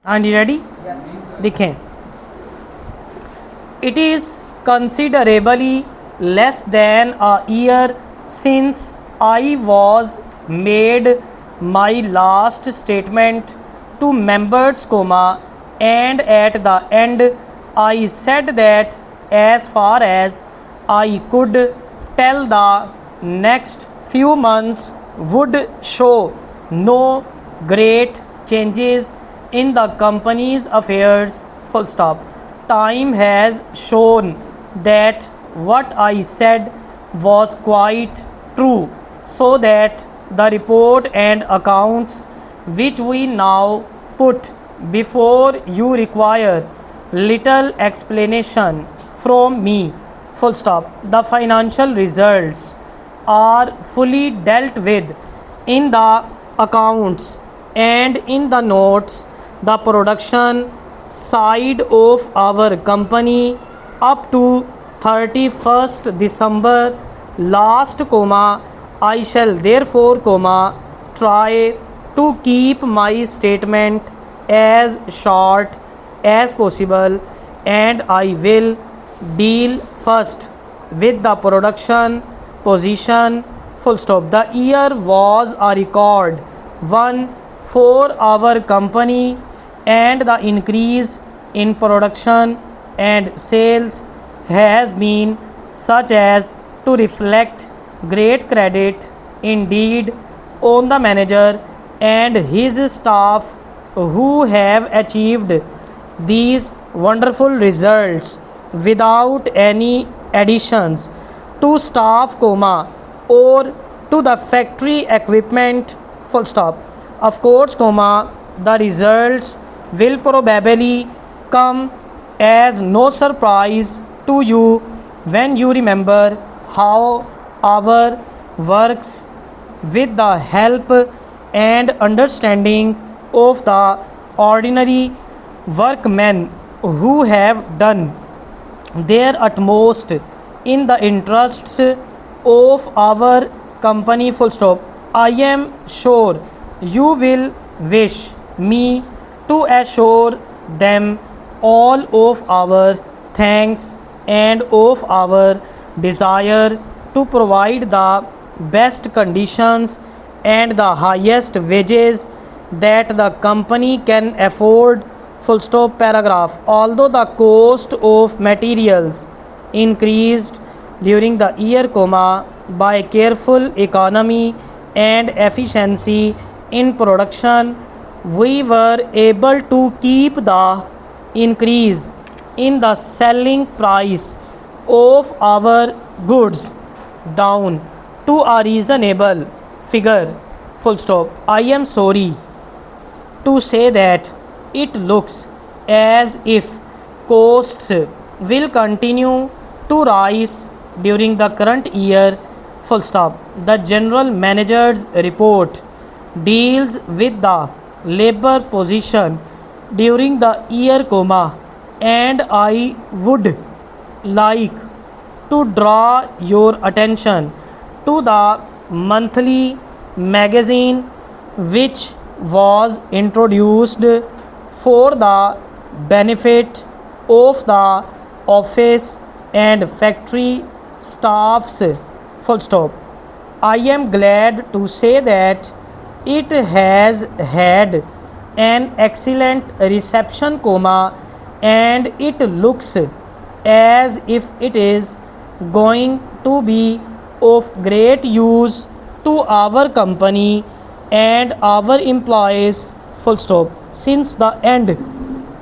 Are you ready? देखें, it is considerably less than a year since I was made my last statement to members, and at the end I said that as far as I could tell, the next few months would show no great changes in the company's affairs. Full stop. Time has shown that what I said was quite true, so that the report and accounts which we now put before you require little explanation from me. Full stop. The financial results are fully dealt with in the accounts and in the notes. The production side of our company up to 31st December last, I shall therefore, try to keep my statement as short as possible, and I will deal first with the production position. Full stop. The year was a record one for our company, and the increase in production and sales has been such as to reflect great credit indeed on the manager and his staff, who have achieved these wonderful results without any additions to staff, or to the factory equipment. Full stop. Of course, the results will probably come as no surprise to you when you remember how our works, with the help and understanding of the ordinary workmen who have done their utmost in the interests of our company. Full stop. I am sure you will wish me to assure them all of our thanks and of our desire to provide the best conditions and the highest wages that the company can afford. Full stop. Paragraph. Although the cost of materials increased during the year, by careful economy and efficiency in production, we were able to keep the increase in the selling price of our goods down to a reasonable figure. Full stop. I am sorry to say that it looks as if costs will continue to rise during the current year. Full stop. The general manager's report deals with the labor position during the year, and I would like to draw your attention to the monthly magazine which was introduced for the benefit of the office and factory staffs. Full stop. I am glad to say that it has had an excellent reception, and it looks as if it is going to be of great use to our company and our employees. Full stop. Since the end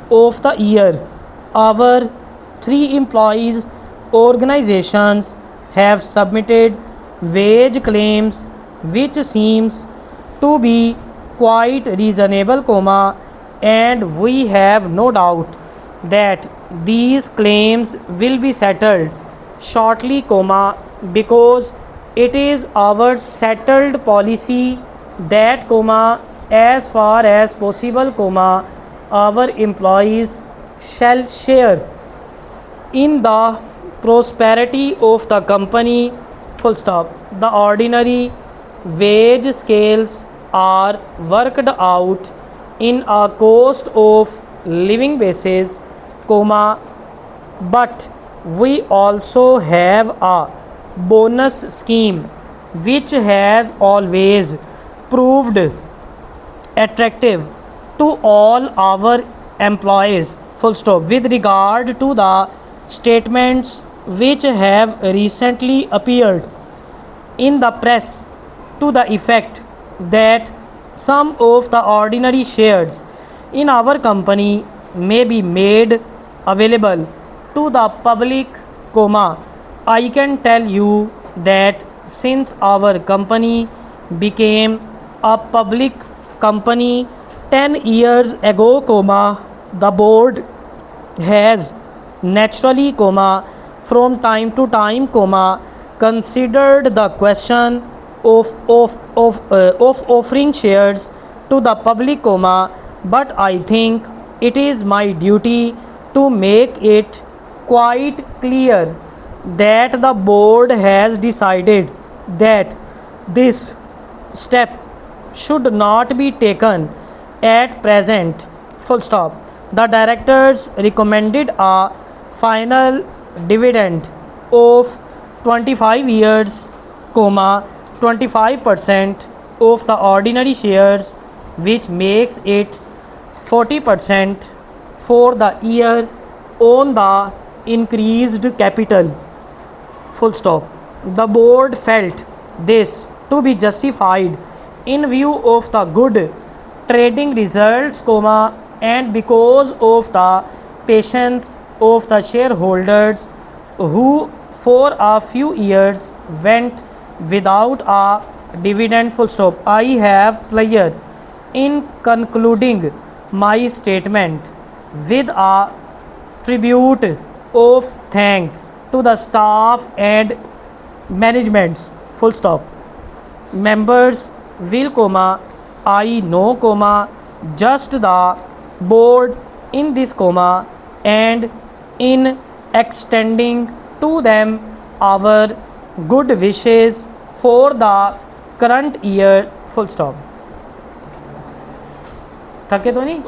of the year, our three employees organizations have submitted wage claims which seems to be quite reasonable, and we have no doubt that these claims will be settled shortly, because it is our settled policy that, as far as possible, our employees shall share in the prosperity of the company. Full stop. The ordinary wage scales are worked out in a cost of living basis, comma, but we also have a bonus scheme which has always proved attractive to all our employees, full stop. With regard to the statements which have recently appeared in the press to the effect that some of the ordinary shares in our company may be made available to the public, comma, I can tell you that since our company became a public company 10 years ago, comma, the board has naturally, comma, from time to time, comma, considered the question of offering shares to the public, comma, but I think it is my duty to make it quite clear that the board has decided that this step should not be taken at present, full stop. The directors recommended a final dividend of 25 years, comma, 25% of the ordinary shares, which makes it 40% for the year on the increased capital, full stop. The board felt this to be justified in view of the good trading results, comma, and because of the patience of the shareholders who for a few years went without a dividend, full stop. I have pleasure in concluding my statement with a tribute of thanks to the staff and managements, full stop. Members will, comma, I know, comma, just the board in this, comma, and in extending to them our good wishes for the current year, full stop. थके तो नहीं?